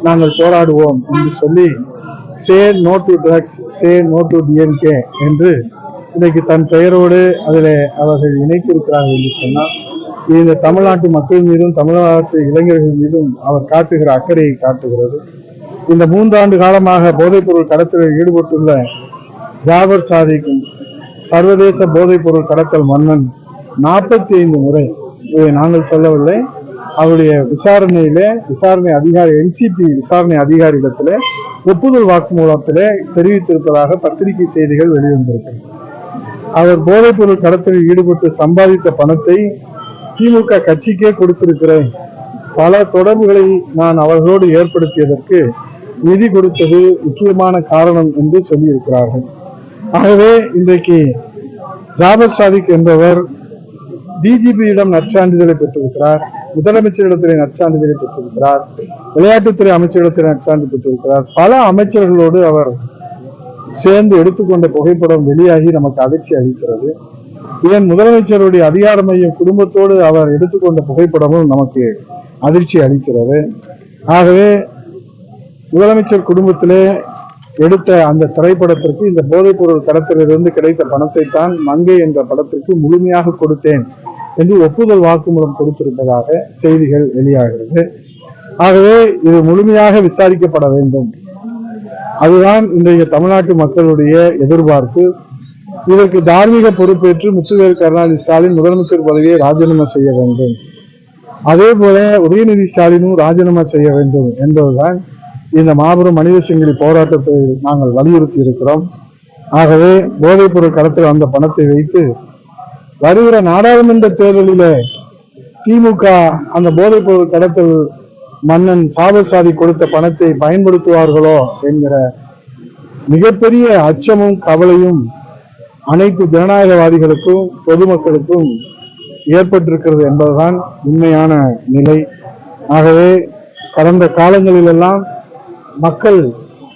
நாங்கள் போராடுவோம் என்று சொல்லி say no to drugs, say no to DNK என்று இன்றைக்கு தன் பெயரோடு அதில் அவர்கள் இணைத்திருக்கிறார்கள் என்று சொன்னால் இந்த தமிழ்நாட்டு மக்கள் மீதும் தமிழ்நாட்டு இளைஞர்கள் மீதும் அவர் காட்டுகிற அக்கறையை காட்டுகிறது. இந்த 3 ஆண்டு காலமாக போதைப்பொருள் கடத்தலில் ஈடுபட்டுள்ள ஜாபர் சாதிக்கும் சர்வதேச போதைப்பொருள் கடத்தல் மன்னன் 45 முறை, இதை நாங்கள் சொல்லவில்லை, அவருடைய விசாரணை அதிகாரி என்சிபி விசாரணை அதிகாரியிடத்திலே ஒப்புதல் வாக்குமூலத்திலே தெரிவித்திருப்பதாக பத்திரிகை செய்திகள் வெளிவந்திருக்கிறது. அவர் போதைப்பொருள் கடத்தலில் ஈடுபட்டு சம்பாதித்த பணத்தை திமுக கட்சிக்கே கொடுத்திருக்கிறேன், பல தொடர்புகளை நான் அவர்களோடு ஏற்படுத்தியதற்கு நிதி கொடுத்தது முக்கியமான காரணம் என்று சொல்லியிருக்கிறார்கள். ஆகவே இன்றைக்கு ஜாபர் சாதிக் என்பவர் டிஜிபியிடம் நற்சான்றிதழை பெற்றிருக்கிறார், முதலமைச்சரிடத்திலே நற்சான்றிதழை பெற்றிருக்கிறார், விளையாட்டுத்துறை அமைச்சரிடத்திலே நற்சான்றிதழ் பெற்றிருக்கிறார். பல அமைச்சர்களோடு அவர் சேர்ந்து எடுத்துக்கொண்ட புகைப்படம் வெளியாகி நமக்கு அதிர்ச்சி அளிக்கிறது. ஏன் முதலமைச்சருடைய அதிகார மையம் குடும்பத்தோடு அவர் எடுத்துக்கொண்ட புகைப்படமும் நமக்கு அதிர்ச்சி அளிக்கிறது. ஆகவே முதலமைச்சர் குடும்பத்திலே எடுத்த அந்த திரைப்படத்திற்கு இந்த போதைப்பொருள் கடத்தலிலிருந்து கிடைத்த பணத்தை தான் மங்கை என்ற படத்திற்கு முழுமையாக கொடுத்தேன் என்று ஒப்புதல் வாக்குமூலம் கொடுத்திருப்பதாக செய்திகள் வெளியாகிறது. ஆகவே இது முழுமையாக விசாரிக்கப்பட வேண்டும், அதுதான் இன்றைய தமிழ்நாட்டு மக்களுடைய எதிர்பார்ப்பு. இதற்கு தார்மீக பொறுப்பேற்று முத்துவேல் கருணாநிதி ஸ்டாலின் முதலமைச்சர் பதவியை ராஜினாமா செய்ய வேண்டும், அதே போல உதயநிதி ஸ்டாலினும் ராஜினாமா செய்ய வேண்டும் என்பதுதான் இந்த மாபெரும் மனித சங்கிலி போராட்டத்தை நாங்கள் வலியுறுத்தி இருக்கிறோம். ஆகவே போதைப்பொருள் கடத்தல் அந்த பணத்தை வைத்து வருகிற நாடாளுமன்ற தேர்தலிலே திமுக அந்த போதைப்பொருள் கடத்தல் மன்னன் ஜாபர் சாதிக் கொடுத்த பணத்தை பயன்படுத்துவார்களோ என்கிற மிகப்பெரிய அச்சமும் கவலையும் அனைத்து ஜனநாயகவாதிகளுக்கும் பொதுமக்களுக்கும் ஏற்பட்டிருக்கிறது என்பதுதான் உண்மையான நிலை. ஆகவே கடந்த காலங்களிலெல்லாம் மக்கள்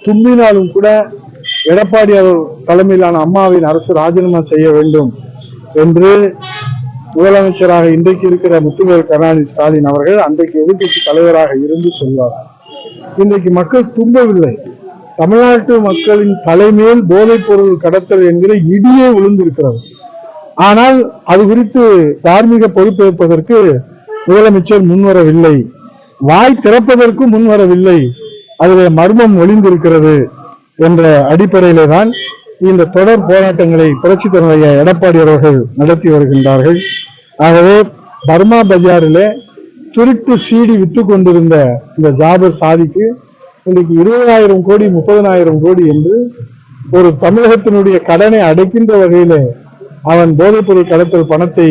தும்பினாலும் கூட எடப்பாடி அவர் தலைமையிலான அம்மாவின் அரசு ராஜினாமா செய்ய வேண்டும் என்று முதலமைச்சராக இன்றைக்கு இருக்கிற முத்துவேல் கருணாநிதி ஸ்டாலின் அவர்கள் அன்றைக்கு எதிர்க்கட்சி தலைவராக இருந்து சொல்வார். இன்றைக்கு மக்கள் தும்பவில்லை, தமிழ்நாட்டு மக்களின் தலைமையில் போதைப் பொருள் கடத்தல் என்கிற இடியே விழுந்திருக்கிறது. ஆனால் அது குறித்து தார்மீக பொறுப்பேற்பதற்கு முதலமைச்சர் முன்வரவில்லை, வாய் திறப்பதற்கு முன்வரவில்லை, அதில் மர்மம் ஒளிந்திருக்கிறது என்ற அடிப்படையிலே தான் இந்த தொடர் போராட்டங்களை புரட்சி தலைவர் எடப்பாடி அவர்கள் நடத்தி வருகின்றார்கள். ஆகவே பர்மா பஜாரிலே திருட்டு சீடி விற்று கொண்டிருந்த இந்த ஜாபர் சாதிக்கு இன்றைக்கு 20,000 கோடி 30,000 கோடி என்று ஒரு தமிழகத்தினுடைய கடனை அடைக்கின்ற வகையிலே அவன் போதைப்பொருள் கடத்தல் பணத்தை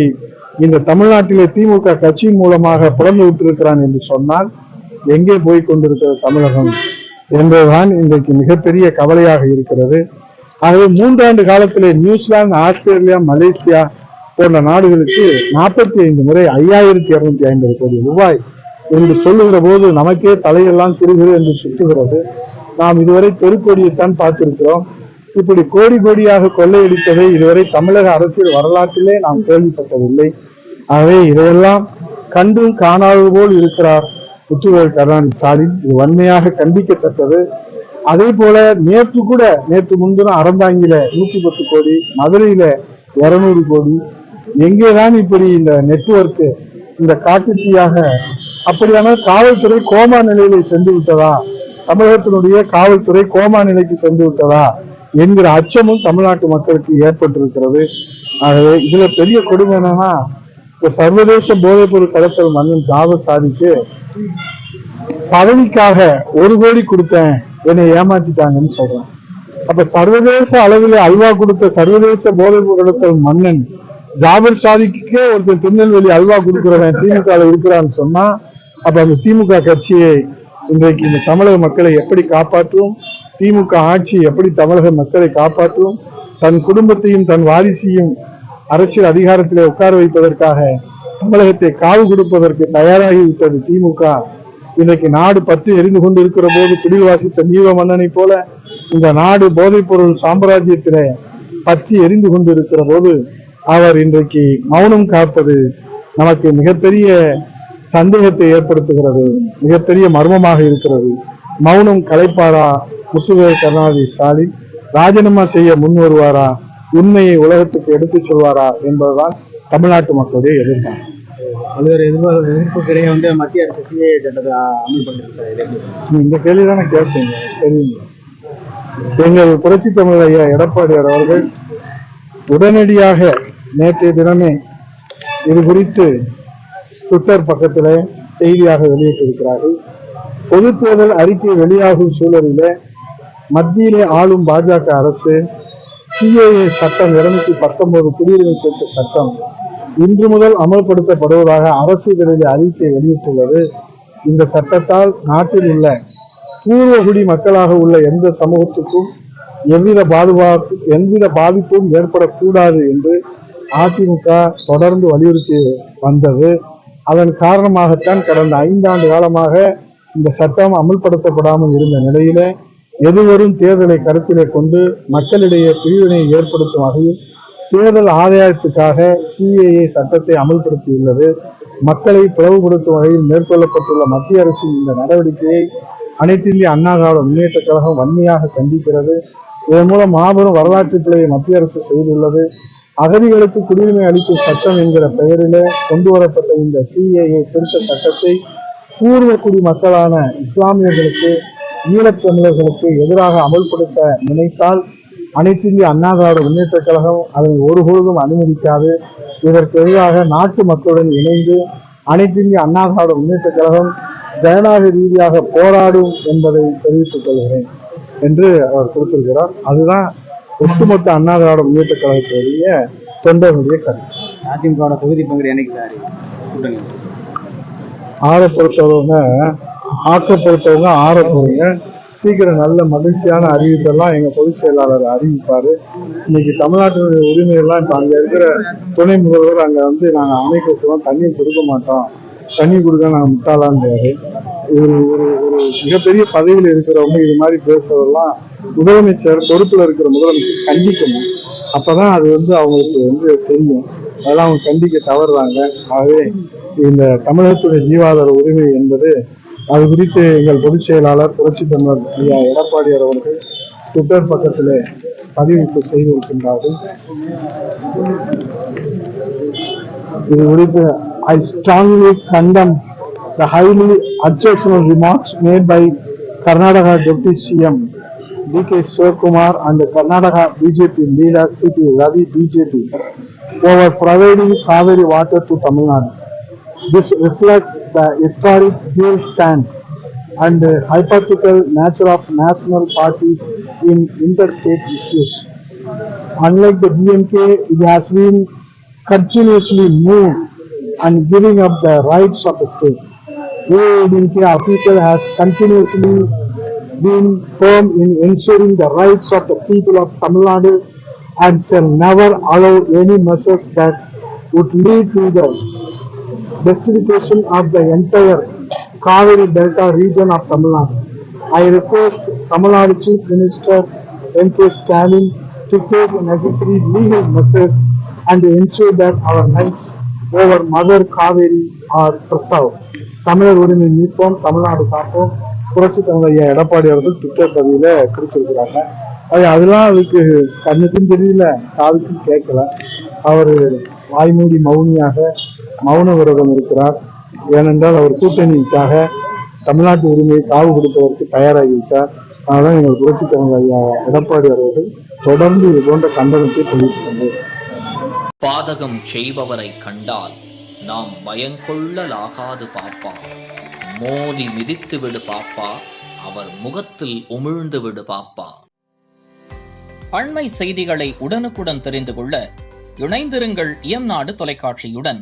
இந்த தமிழ்நாட்டிலே திமுக கட்சியின் மூலமாக புறந்து விட்டிருக்கிறான் என்று சொன்னால் எங்கே போய் கொண்டிருக்கிறது தமிழகம் என்பதுதான் இன்றைக்கு மிகப்பெரிய கவலையாக இருக்கிறது. ஆகவே 3 ஆண்டு காலத்திலே நியூசிலாந்து, ஆஸ்திரேலியா, மலேசியா போன்ற நாடுகளுக்கு 45 முறை 5,250 கோடி ரூபாய் என்று சொல்லுகிற போது நமக்கே தலையெல்லாம் திருகிறது என்று சுற்றுகிறது. நாம் இதுவரை தெருக்கோடியைத்தான் பார்த்திருக்கிறோம். இப்படி கோடி கோடியாக கொள்ளையடித்ததை இதுவரை தமிழக அரசியல் வரலாற்றிலே நாம் கேள்விப்பட்டதில்லை. ஆகவே இதையெல்லாம் கண்டும் காணாதது போல் இருக்கிறார் முத்துவேல் கருணாநிதி ஸ்டாலின். இது வன்மையாக கண்டிக்கத்தக்கது. அதே போல நேற்று முன்தினம் அறந்தாங்கில 110 கோடி, மதுரையில 200 கோடி, எங்கேதான் இப்படி இந்த நெட்வொர்க் இந்த காட்டுத்தீயாக? அப்படியானால் காவல்துறை கோமா நிலையில சென்று விட்டதா, தமிழகத்தினுடைய காவல்துறை கோமா நிலைக்கு சென்று விட்டதா என்கிற அச்சமும் தமிழ்நாட்டு மக்களுக்கு ஏற்பட்டிருக்கிறது. ஆகவே இதுல பெரிய கொடுமை என்னன்னா, இந்த சர்வதேச போதைப்பொருள் கடத்தல் மன்னன் ஜாபர் சாதிக்கு பதவிக்காக 1 கோடி கொடுத்தேன், என்னை ஏமாத்திட்டாங்கன்னு சொல்றேன். அப்ப சர்வதேச அளவில் அல்வா கொடுத்த சர்வதேச போதைப்பொருள் கடத்தல் மன்னன் ஜாபர் சாதிக்கே ஒருத்தர் திருநெல்வேலி அல்வா கொடுக்கிறவன் திமுக இருக்கிறான்னு சொன்னா, அப்ப அந்த திமுக கட்சியை இன்றைக்கு இந்த தமிழக மக்களை எப்படி காப்பாற்றும், திமுக ஆட்சி எப்படி தமிழக மக்களை காப்பாற்றும், தன் குடும்பத்தையும் தன் வாரிசையும் அரசியல் அதிகாரத்திலே உட்கார வைப்பதற்காக தமிழகத்தை காவு கொடுப்பதற்கு தயாராகிவிட்டது திமுக. இன்றைக்கு நாடு பற்றி எரிந்து கொண்டு இருக்கிற போது குடில் வாசித்த நீவ மன்னனை போல இந்த நாடு போதைப் பொருள் சாம்ராஜ்யத்திலே பற்றி எரிந்து கொண்டு இருக்கிற போது அவர் இன்றைக்கு மௌனம் காப்பது நமக்கு மிகப்பெரிய சந்தேகத்தை ஏற்படுத்துகிறது, மிகப்பெரிய மர்மமாக இருக்கிறது. மௌனம் கலைப்பாரா முத்துவேல் கருணாநிதி ஸ்டாலின்? ராஜினாமா செய்ய முன் வருவாரா? உண்மையை உலகத்துக்கு எடுத்துச் சொல்வாரா என்பதுதான் தமிழ்நாட்டு மக்களுடைய எதிர்பார்ப்பு. பல்வேறு எதிர்ப்புக்கிடையே மத்திய அரசு சிஏஏ சட்டத்தை அமல் பண்ணிருக்கு. இந்த கேள்விதானே கேட்டீங்க, தெரியுங்க. எங்கள் புரட்சி தமிழ் ஐயா எடப்பாடியார் அவர்கள் உடனடியாக நேற்றைய தினமே இது குறித்து ட்விட்டர் பக்கத்தில் செய்தியாக வெளியிட்டிருக்கிறார்கள். பொது தேர்தல் அறிக்கை வெளியாகும் சூழலில் மத்தியிலே ஆளும் பாஜக அரசு சிஏஏ சட்டம் 219 குடியுரிமை திருத்த சட்டம் இன்று முதல் அமல்படுத்தப்படுவதாக அரசு இதழில் அறிக்கை வெளியிட்டுள்ளது. இந்த சட்டத்தால் நாட்டில் உள்ள பூர்வகுடி மக்களாக உள்ள எந்த சமூகத்துக்கும் எவ்வித பாதிப்பும் ஏற்படக்கூடாது என்று அதிமுக தொடர்ந்து வலியுறுத்தி வந்தது. அதன் காரணமாகத்தான் கடந்த 5 ஆண்டு காலமாக இந்த சட்டம் அமல்படுத்தப்படாமல் இருந்த நிலையில எதுவரும் தேர்தலை கருத்திலே கொண்டு மக்களிடையே பிரிவினை ஏற்படுத்தும் வகையில் தேர்தல் ஆதாயத்துக்காக சிஏஏ சட்டத்தை அமல்படுத்தியுள்ளது. மக்களை பிளவுபடுத்தும் வகையில் மேற்கொள்ளப்பட்டுள்ள மத்திய அரசின் இந்த நடவடிக்கையை அனைத்து இந்திய அண்ணா திராவிட முன்னேற்ற கழகம் வன்மையாக கண்டிக்கிறது. இதன் மூலம் மாபெரும் வரலாற்று பிழையை மத்திய அரசு செய்துள்ளது. அகதிகளுக்கு குடியுரிமை அளிக்கும் சட்டம் என்கிற பெயரிலே கொண்டு வரப்பட்ட இந்த சிஏஏ திருத்த சட்டத்தை பூர்வ குடி மக்களான இஸ்லாமியர்களுக்கு, ஈழத்தமிழர்களுக்கு எதிராக அமல்படுத்த நினைத்தால் அனைத்து இந்திய அண்ணா திராவிட முன்னேற்ற கழகம் அதனை ஒருபொழுதும் அனுமதிக்காது. இதற்கு எதிராக நாட்டு மக்களுடன் இணைந்து அனைத்து இந்திய அண்ணா திராவிட முன்னேற்ற கழகம் ஜனநாயக ரீதியாக போராடும் என்பதை தெரிவித்துக் கொள்கிறேன் என்று அவர் கொடுத்திருக்கிறார். அதுதான் ஒட்டுமொத்த அண்ணா திராவிட முன்னேற்ற கழகத்துடைய தொண்டர்களுடைய கருத்து. அதிமுக தொகுதி பங்கீடு என்னைக்கு சார்? ஆற பொறுத்தவங்க ஆற போறீங்க. சீக்கிரம் நல்ல மகிழ்ச்சியான அறிவிப்பெல்லாம் எங்க பொதுச் செயலாளர் அறிவிப்பாரு. இன்னைக்கு தமிழ்நாட்டினுடைய உரிமையெல்லாம் இப்ப அங்க இருக்கிற துணை முதல்வர் அங்க நாங்க அணை கட்டுவோம், தண்ணி கொடுக்க மாட்டோம், தண்ணி கொடுக்க நாங்க முட்டாளான்னு ஒரு ஒரு மிகப்பெரிய பதவியில் இருக்கிறவங்க இது மாதிரி பேசுறதெல்லாம் முதலமைச்சர், பொறுப்புல இருக்கிற முதலமைச்சர் கண்டிக்கணும். அப்பதான் அது அவங்களுக்கு தெரியும். அதெல்லாம் அவங்க கண்டிக்க தவறுறாங்க. ஆகவே இந்த தமிழகத்துடைய ஜீவாதார உரிமை என்பது அது குறித்து எங்கள் பொதுச் செயலாளர் புரட்சி தமிழர் ஐயா எடப்பாடியார் அவர்கள் ட்விட்டர் பக்கத்திலே பதிவிட்டு செய்திருக்கின்றார்கள். இது குறித்து I strongly condemn the highly objectionable remarks made by Karnataka Deputy CM D.K. Shivakumar and the Karnataka BJP leader C.T. Ravi BJP over providing Kaveri water to Tamil Nadu. This reflects the historic dual stand and hypothetical nature of national parties in interstate issues. Unlike the DMK, which has been continuously moved and giving up the rights of the state, AIADMK official has continuously been firm in ensuring the rights of the people of Tamil Nadu and shall never allow any measures that would lead to the destruction of the entire Kaveri Delta region of Tamil Nadu. I request Tamil Nadu Chief Minister M.K. Stalin to take necessary legal measures and ensure that our rights over Mother Kaveri are preserved. தமிழர் உரிமை மீட்போம், தமிழ்நாடு காப்போம், புரட்சி தமிழ் ஐயா எடப்பாடி அவர்கள் Twitter பதிவில கொடுத்திருக்கிறாங்க. அதெல்லாம் அதுக்கு கண்ணுக்கும் தெரியல, காதுக்கும் கேட்கல. அவர் வாய்மூடி மௌன விரதம் இருக்கிறார். ஏனென்றால் அவர் கூட்டணிக்காக தமிழ்நாட்டு உரிமையை காவு கொடுப்பதற்கு தயாராகிவிட்டார். அதனால எங்கள் புரட்சி தமிழ் ஐயா எடப்பாடி அவர்கள் தொடர்ந்து இது போன்ற கண்டனத்தை தெரிவித்துள்ளனர். பாதகம் செய்பவரை கண்டால் நாம் பயங்கொள்ளலாகாது பாப்பா, மோதி மிதித்து விடு பாப்பா, அவர் முகத்தில் உமிழ்ந்து விடு பாப்பா. அண்மை செய்திகளை உடனுக்குடன் தெரிந்து கொள்ள இணைந்திருங்கள் இயம்நாடு தொலைக்காட்சியுடன்.